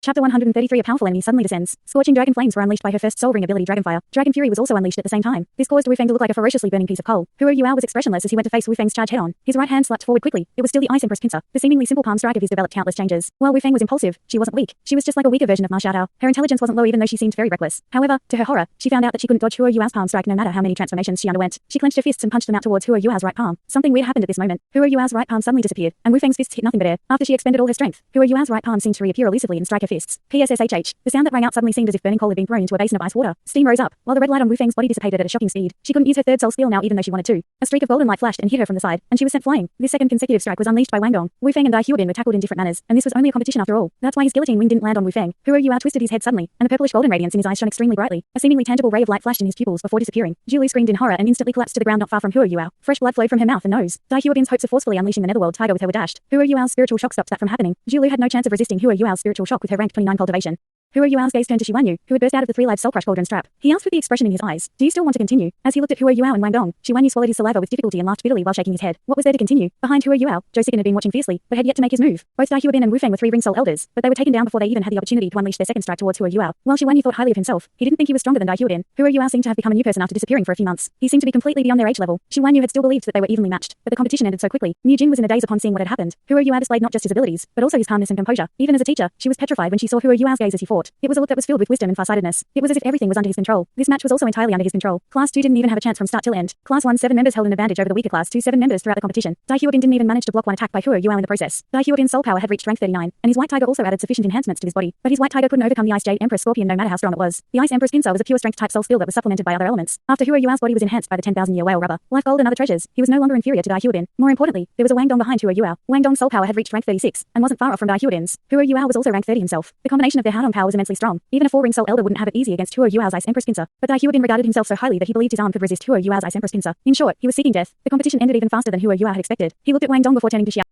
Chapter 133 A powerful enemy suddenly descends. Scorching dragon flames were unleashed by her first soul ring ability Dragonfire. Dragon Fury was also unleashed at the same time. This caused Wu Feng to look like a ferociously burning piece of coal. Huro Yuao was expressionless as he went to face Wu Feng's charge head-on. His right hand slapped forward quickly. It was still the Ice Empress pincer. The seemingly simple palm strike of his developed countless changes. While Wu Feng was impulsive, she wasn't weak. She was just like a weaker version of Ma Xiaotao. Her intelligence wasn't low even though she seemed very reckless. However, to her horror, she found out that she couldn't dodge Huro Yuao's palm strike no matter how many transformations she underwent. She clenched her fists and punched them out towards Huro Yuao's right palm. Something weird happened at this moment. Huro Yuao's right palm suddenly disappeared, and Wu Feng's fists hit nothing but air. After she expended all her strength, Huro Yuao's right palm seemed to reappear elusively and strike her fists. PSSHH. The sound that rang out suddenly seemed as if burning coal had been thrown into a basin of ice water. Steam rose up, while the red light on Wu Feng's body dissipated at a shocking speed. She couldn't use her third soul skill now even though she wanted to. A streak of golden light flashed and hit her from the side, and she was sent flying. This second consecutive strike was unleashed by Wang Dong. Wu Feng and Dai Huobin were tackled in different manners, and this was only a competition after all. That's why his guillotine wing didn't land on Wu Feng. Huro Yuao twisted his head suddenly, and a purplish golden radiance in his eyes shone extremely brightly. A seemingly tangible ray of light flashed in his pupils before disappearing. Jiulu screamed in horror and instantly collapsed to the ground not far from Huro Yuao. Fresh blood flowed from her mouth and nose. Dai Huobin's hopes of forcefully unleashing the Netherworld tiger with her were dashed. Huro Yuao's spiritual shock stopped that from happening. Jiulu had no chance of resisting Huro Yuao's spiritual shock with her rank 29 cultivation. Huro Yuao's gaze turned to Xiwan Yu, who had burst out of the three-live soul crush cauldron strap. He asked with the expression in his eyes, "Do you still want to continue?" As he looked at Huro Yuao and Wang Dong, Xiwan Yu swallowed his saliva with difficulty and laughed bitterly while shaking his head. What was there to continue? Behind Huro Yuao, Zhou Siken had been watching fiercely, but had yet to make his move. Both Dai Huobin and Wu Feng were three ring soul elders, but they were taken down before they even had the opportunity to unleash their second strike towards Huro Yuao. While Xiwan Yu thought highly of himself, he didn't think he was stronger than Dai Huobin. Huro Yuao seemed to have become a new person after disappearing for a few months. He seemed to be completely beyond their age level. Xiwan Yu had still believed that they were evenly matched, but the competition ended so quickly. Mu Jin was in a daze upon seeing what had happened. Huro Yuao displayed not just his abilities, but also his calmness and composure. Even as a teacher, she was petrified when she saw Huro Yuao's gaze as he fought. It was a look that was filled with wisdom and farsightedness. It was as if everything was under his control. This match was also entirely under his control. Class 2 didn't even have a chance from start till end. Class 1's 7 members held an advantage over the weaker Class 2's 7 members throughout the competition. Dai Huobin didn't even manage to block one attack by Huro Yuao in the process. Dai Huobin's soul power had reached rank 39, and his White Tiger also added sufficient enhancements to his body. But his White Tiger couldn't overcome the Ice Jade Empress Scorpion no matter how strong it was. The Ice Empress Pincer was a pure strength type soul skill that was supplemented by other elements. After Huro Yuao's body was enhanced by the 10,000-year whale rubber, life gold and other treasures, he was no longer inferior to Dai Huobin. More importantly, there was a Wang Dong behind Huro Yuao. Wang Dong's soul power had reached rank 36, and wasn't far off from Dai Huobin's. Huro Yuao was also rank 30 himself. The combination of their Hadong power was immensely strong. Even a 4-ring soul elder wouldn't have it easy against Huro Yuao's Ice Empress Pincer. But Dai Huobin regarded himself so highly that he believed his arm could resist Huro Yuao's Ice Empress Pincer. In short, he was seeking death. The competition ended even faster than Huro Yuao had expected. He looked at Wang Dong before turning to Xiao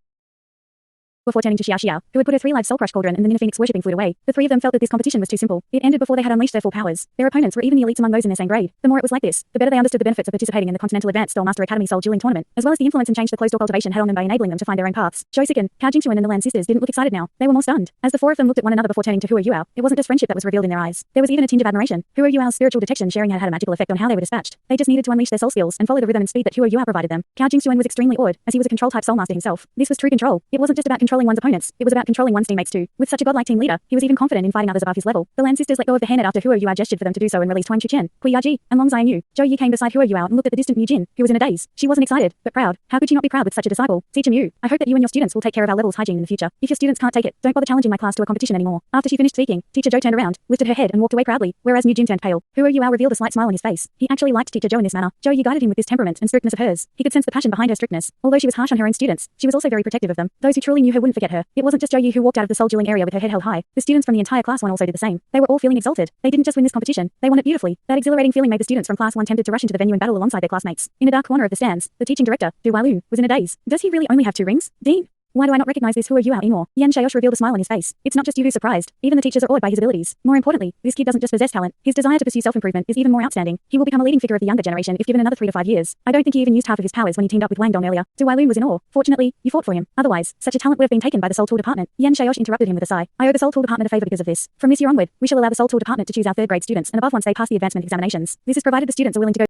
Xiao, who had put her 3 live soul crush cauldron and the Nina Phoenix worshipping fluid away. The three of them felt that this competition was too simple. It ended before they had unleashed their full powers. Their opponents were even the elites among those in their same grade. The more it was like this, the better they understood the benefits of participating in the Continental Advanced Soul Master Academy Soul Dueling Tournament, as well as the influence and change the closed-door cultivation had on them by enabling them to find their own paths. Zhou Siken, Cao Jingchuan and the Lan sisters didn't look excited now. They were more stunned. As the 4 of them looked at one another before turning to Huro Yuao, it wasn't just friendship that was revealed in their eyes. There was even a tinge of admiration. Huro Yuao's spiritual detection sharing had a magical effect on how they were dispatched. They just needed to unleash their soul skills and follow the rhythm and speed that Huro Yuao provided them. Cao Jingchuan was extremely awed, as he was a control-type soul master himself. This was true control. It wasn't just about controlling one's opponents, it was about controlling one's teammates too. With such a godlike team leader, he was even confident in fighting others above his level. The Lan sisters let go of the hairnet after Huro Yuao gestured for them to do so and released Huang Chuchen, Kui Yaji, and Long Xianyu. Zhou Yi came beside Huro Yuao and looked at the distant Mu Jin, who was in a daze. She wasn't excited, but proud. How could she not be proud with such a disciple? Teacher Mu, I hope that you and your students will take care of our level's hygiene in the future. If your students can't take it, don't bother challenging my class to a competition anymore. After she finished speaking, Teacher Zhou turned around, lifted her head and walked away proudly, whereas Mu Jin turned pale. Huro Yuao revealed a slight smile on his face. He actually liked Teacher Zhou in this manner. Zhou Yi guided him with this temperament and strictness of hers. He could sense the passion behind her strictness. Although she was harsh on her own students, she was also very protective of them. Those who truly knew her wouldn't forget her. It wasn't just Zhou Yi who walked out of the soul dueling area with her head held high. The students from the entire class 1 also did the same. They were all feeling exalted. They didn't just win this competition, they won it beautifully. That exhilarating feeling made the students from class 1 tempted to rush into the venue and battle alongside their classmates. In a dark corner of the stands, the teaching director, Du Wailun, was in a daze. Does he really only have 2 rings? Dean? Why do I not recognize this Huro Yuao anymore? Yan Xiaosh revealed a smile on his face. It's not just you who's surprised. Even the teachers are awed by his abilities. More importantly, this kid doesn't just possess talent. His desire to pursue self-improvement is even more outstanding. He will become a leading figure of the younger generation if given another 3 to 5 years. I don't think he even used half of his powers when he teamed up with Wang Dong earlier. Du Wailun was in awe. Fortunately, you fought for him. Otherwise, such a talent would have been taken by the Soul Tool Department. Yan Xiaosh interrupted him with a sigh. I owe the Soul Tool Department a favor because of this. From this year onward, we shall allow the Soul Tool Department to choose our 3rd grade students and above once they pass the advancement examinations. This is provided the students are willing to go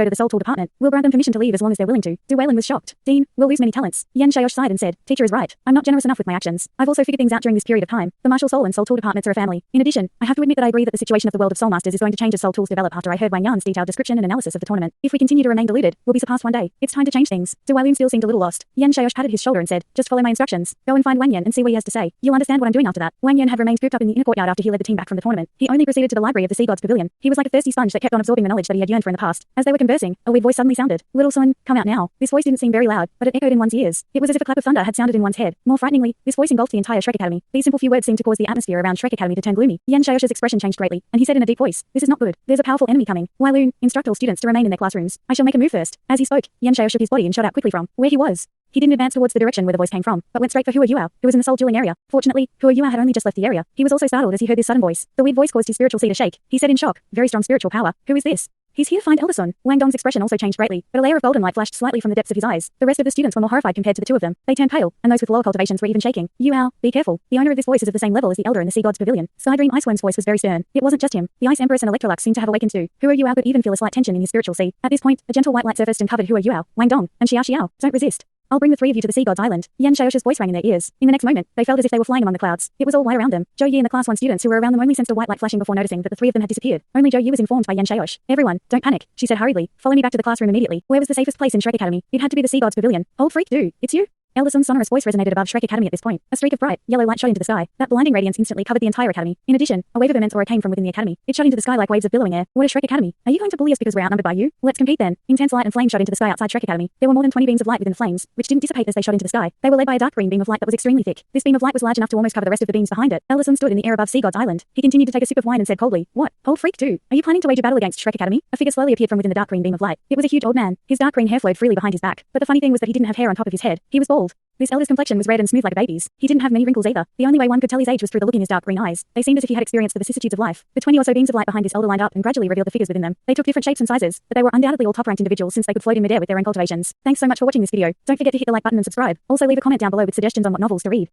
to the Soul Tool Department. We'll grant them permission to leave as long as they're willing to. Du Wailun was shocked. Dean, we'll lose many talents. Yan Xiaosh sighed and said, Teacher is right. I'm not generous enough with my actions. I've also figured things out during this period of time. The Martial Soul and Soul Tool Departments are a family. In addition, I have to admit that I agree that the situation of the world of Soul Masters is going to change as Soul Tools develop after I heard Wang Yan's detailed description and analysis of the tournament. If we continue to remain deluded, we'll be surpassed one day. It's time to change things. Du Wailun still seemed a little lost. Yan Xiaosh patted his shoulder and said, just follow my instructions. Go and find Wang Yan and see what he has to say. You'll understand what I'm doing after that. Wang Yan had remained cooped up in the inner courtyard after he led the team back from the tournament. He only proceeded to the library of the Sea Gods Pavilion. He was like a thirsty sponge that kept on absorbing the knowledge that he had yearned for in the past. As they were conversing, a weird voice suddenly sounded. Little Sun, come out now. This voice didn't seem very loud, but it echoed in one's ears. It was as if a clap of thunder had sounded in one's head. More frighteningly, this voice engulfed the entire Shrek Academy. These simple few words seemed to cause the atmosphere around Shrek Academy to turn gloomy. Yan Xiaosh's expression changed greatly, and he said in a deep voice, this is not good. There's a powerful enemy coming. Wailun, instruct all students to remain in their classrooms. I shall make a move first. As he spoke, Yan Xiaosh shook his body and shot out quickly from where he was. He didn't advance towards the direction where the voice came from, but went straight for Huro Yuao, who was in the soul dueling area. Fortunately, Huro Yuao had only just left the area. He was also startled as he heard this sudden voice. The weird voice caused his spiritual sea to shake. He said in shock, very strong spiritual power. Who is this? He's here to find Elder Sun. Wang Dong's expression also changed greatly, but a layer of golden light flashed slightly from the depths of his eyes. The rest of the students were more horrified compared to the two of them. They turned pale, and those with lower cultivations were even shaking. Yu Ao, be careful. The owner of this voice is of the same level as the elder in the Sea God's Pavilion. Skydream Iceworm's voice was very stern. It wasn't just him. The Ice Empress and Electrolux seemed to have awakened too. Hua Yuao could even feel a slight tension in his spiritual sea. At this point, a gentle white light surfaced and covered Hua Yuao, Wang Dong, and Xiao Xiao. Don't resist. I'll bring the three of you to the Sea God's Island. Yan Xiaosha's voice rang in their ears. In the next moment, they felt as if they were flying among the clouds. It was all white around them. Zhou Yi and the Class 1 students who were around them only sensed a white light flashing before noticing that the three of them had disappeared. Only Zhou Yi was informed by Yan Xiaosh. Everyone, don't panic, she said hurriedly. Follow me back to the classroom immediately. Where was the safest place in Shrek Academy? It had to be the Sea God's Pavilion. Old freak dude, it's you? Elder Sun's sonorous voice resonated above Shrek Academy at this point. A streak of bright, yellow light shot into the sky. That blinding radiance instantly covered the entire academy. In addition, a wave of immense aura came from within the academy. It shot into the sky like waves of billowing air. What is Shrek Academy? Are you going to bully us because we're outnumbered by you? Let's compete then. Intense light and flame shot into the sky outside Shrek Academy. There were more than 20 beams of light within the flames, which didn't dissipate as they shot into the sky. They were led by a dark green beam of light that was extremely thick. This beam of light was large enough to almost cover the rest of the beams behind it. Elder Sun stood in the air above Sea God's Island. He continued to take a sip of wine and said coldly, "What? Old freak dude, are you planning to wage a battle against Shrek Academy?" A figure slowly appeared from within the dark green beam of light. It was a huge old man. His dark green hair flowed freely behind his back, but the funny thing was that he didn't have hair on top of his head. He was bald. This elder's complexion was red and smooth like a baby's. He didn't have many wrinkles either. The only way one could tell his age was through the look in his dark green eyes. They seemed as if he had experienced the vicissitudes of life. The 20 or so beams of light behind this elder lined up and gradually revealed the figures within them. They took different shapes and sizes, but they were undoubtedly all top-ranked individuals since they could float in midair with their own cultivations. Thanks so much for watching this video. Don't forget to hit the like button and subscribe. Also leave a comment down below with suggestions on what novels to read.